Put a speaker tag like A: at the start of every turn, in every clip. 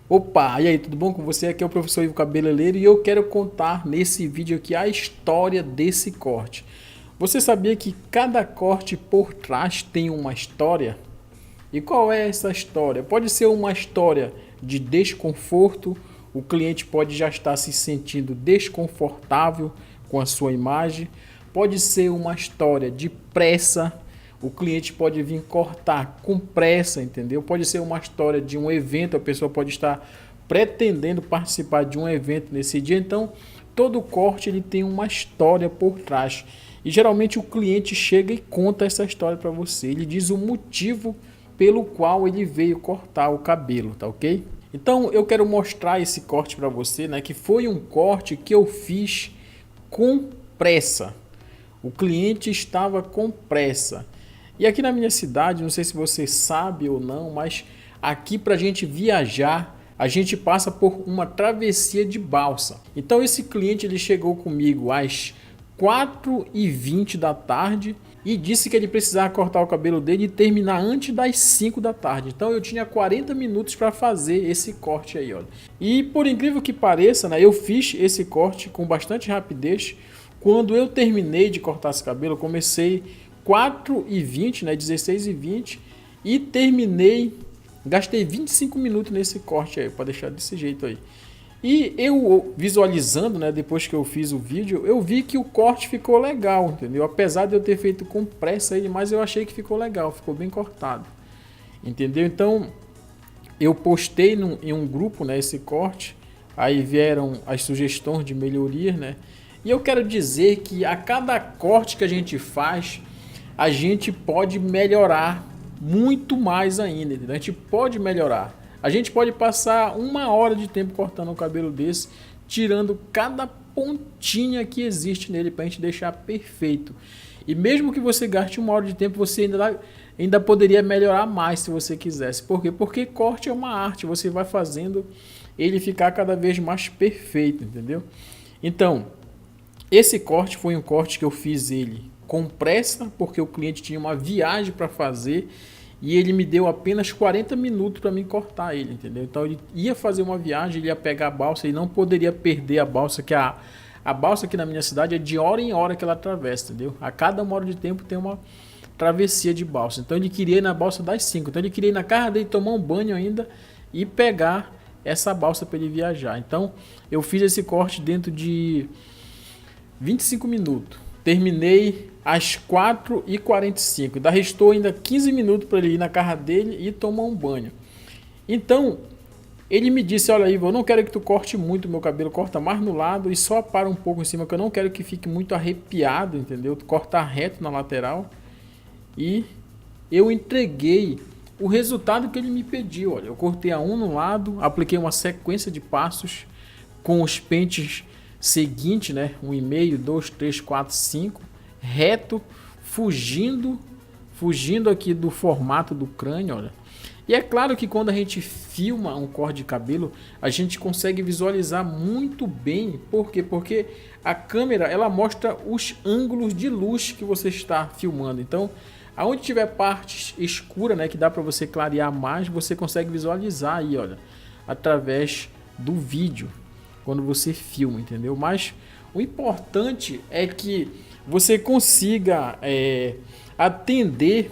A: Opa, e aí, tudo bom com você? Aqui é o professor Ivo Cabeleireiro e eu quero contar nesse vídeo aqui a história desse corte. Você sabia que cada corte por trás tem uma história? E qual é essa história? Pode ser uma história de desconforto, o cliente pode já estar se sentindo desconfortável com a sua imagem, pode ser uma história de pressa, o cliente pode vir cortar com pressa, entendeu? Pode ser uma história de um evento, a pessoa pode estar pretendendo participar de um evento nesse dia, então todo corte ele tem uma história por trás. E geralmente o cliente chega e conta essa história para você, ele diz o motivo pelo qual ele veio cortar o cabelo, tá ok? Então eu quero mostrar esse corte para você, né, que foi um corte que eu fiz com pressa. O cliente estava com pressa. E aqui na minha cidade, não sei se você sabe ou não, mas aqui para a gente viajar, a gente passa por uma travessia de balsa. Então esse cliente ele chegou comigo às 4h20 da tarde e disse que ele precisava cortar o cabelo dele e terminar antes das 5 da tarde. Então eu tinha 40 minutos para fazer esse corte aí, olha. E por incrível que pareça, né, eu fiz esse corte com bastante rapidez. Quando eu terminei de cortar esse cabelo, eu comecei 4h20, né, 16h20 e terminei, gastei 25 minutos nesse corte aí, para deixar desse jeito aí. E eu visualizando, né, depois que eu fiz o vídeo, eu vi que o corte ficou legal, entendeu? Apesar de eu ter feito com pressa aí, mas eu achei que ficou legal, ficou bem cortado, entendeu? Então eu postei em um grupo, né, esse corte, aí vieram as sugestões de melhorias, né? E eu quero dizer que a cada corte que a gente faz, a gente pode melhorar muito mais ainda, entendeu? A gente pode melhorar. A gente pode passar 1 hora de tempo cortando um cabelo desse, tirando cada pontinha que existe nele para a gente deixar perfeito. E mesmo que você gaste 1 hora de tempo, você ainda poderia melhorar mais se você quisesse. Por quê? Porque corte é uma arte, você vai fazendo ele ficar cada vez mais perfeito, entendeu? Então, esse corte foi um corte que eu fiz ele com pressa, porque o cliente tinha uma viagem para fazer e ele me deu apenas 40 minutos para mim cortar ele, entendeu? Então ele ia fazer uma viagem, ele ia pegar a balsa e não poderia perder a balsa, que a balsa aqui na minha cidade é de hora em hora que ela atravessa, entendeu? A cada 1 hora de tempo tem uma travessia de balsa. Então ele queria ir na balsa das 5, então ele queria ir na casa dele, tomar um banho ainda e pegar essa balsa para ele viajar. Então eu fiz esse corte dentro de 25 minutos. Terminei às 4h45. Ainda restou ainda 15 minutos para ele ir na casa dele e tomar um banho. Então, ele me disse, olha Ivo, eu não quero que tu corte muito o meu cabelo, corta mais no lado e só para um pouco em cima, que eu não quero que fique muito arrepiado, entendeu? Tu cortar reto na lateral. E eu entreguei o resultado que ele me pediu. Olha, eu cortei a um no lado, apliquei uma sequência de passos com os pentes seguinte, né? 1,5, 2, 3, 4, 5, reto, fugindo aqui do formato do crânio, olha. E é claro que quando a gente filma um corte de cabelo, a gente consegue visualizar muito bem. Por quê? Porque a câmera ela mostra os ângulos de luz que você está filmando. Então, aonde tiver partes escuras, né, que dá para você clarear mais, você consegue visualizar aí, olha, através do vídeo, quando você filma, entendeu? Mas o importante é que você consiga atender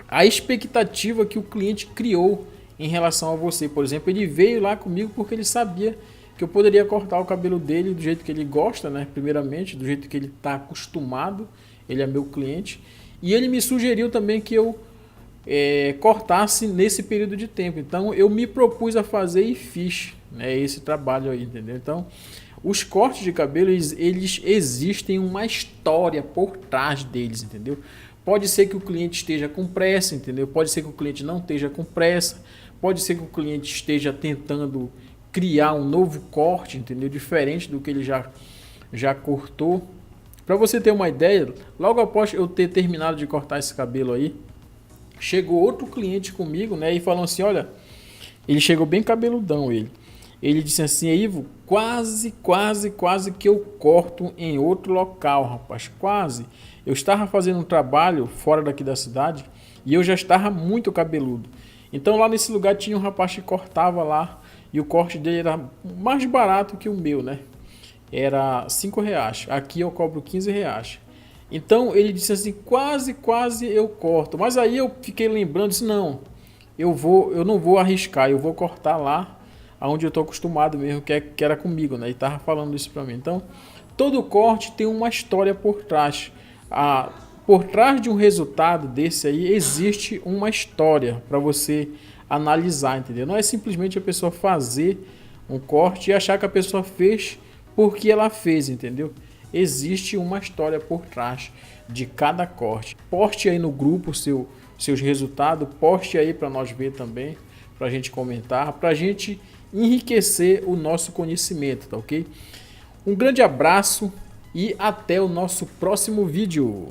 A: a expectativa que o cliente criou em relação a você. Por exemplo, ele veio lá comigo porque ele sabia que eu poderia cortar o cabelo dele do jeito que ele gosta, né? Primeiramente, do jeito que ele está acostumado, ele é meu cliente. E ele me sugeriu também que eu cortasse nesse período de tempo. Então eu me propus a fazer e fiz, né, esse trabalho aí, entendeu? Então os cortes de cabelo eles existem uma história por trás deles, entendeu? Pode ser que o cliente esteja com pressa, entendeu? Pode ser que o cliente não esteja com pressa, pode ser que o cliente esteja tentando criar um novo corte, entendeu? Diferente do que ele já cortou. Para você ter uma ideia, logo após eu ter terminado de cortar esse cabelo aí, chegou outro cliente comigo, né, e falou assim, olha, ele chegou bem cabeludão ele disse assim, Ivo, quase que eu corto em outro local, rapaz, quase. Eu estava fazendo um trabalho fora daqui da cidade e eu já estava muito cabeludo. Então lá nesse lugar tinha um rapaz que cortava lá e o corte dele era mais barato que o meu, né? Era R$ 5. Aqui eu cobro R$ 15. Então ele disse assim, quase eu corto. Mas aí eu fiquei lembrando, disse, não, eu não vou arriscar, eu vou cortar lá onde eu estou acostumado mesmo, que era comigo, né? E tava falando isso para mim. Então, todo corte tem uma história por trás. Por trás de um resultado desse aí existe uma história para você analisar, entendeu? Não é simplesmente a pessoa fazer um corte e achar que a pessoa fez porque ela fez, entendeu? Existe uma história por trás de cada corte. Poste aí no grupo seus resultados, poste aí para nós ver também, para a gente comentar, para a gente enriquecer o nosso conhecimento, tá ok? Um grande abraço e até o nosso próximo vídeo.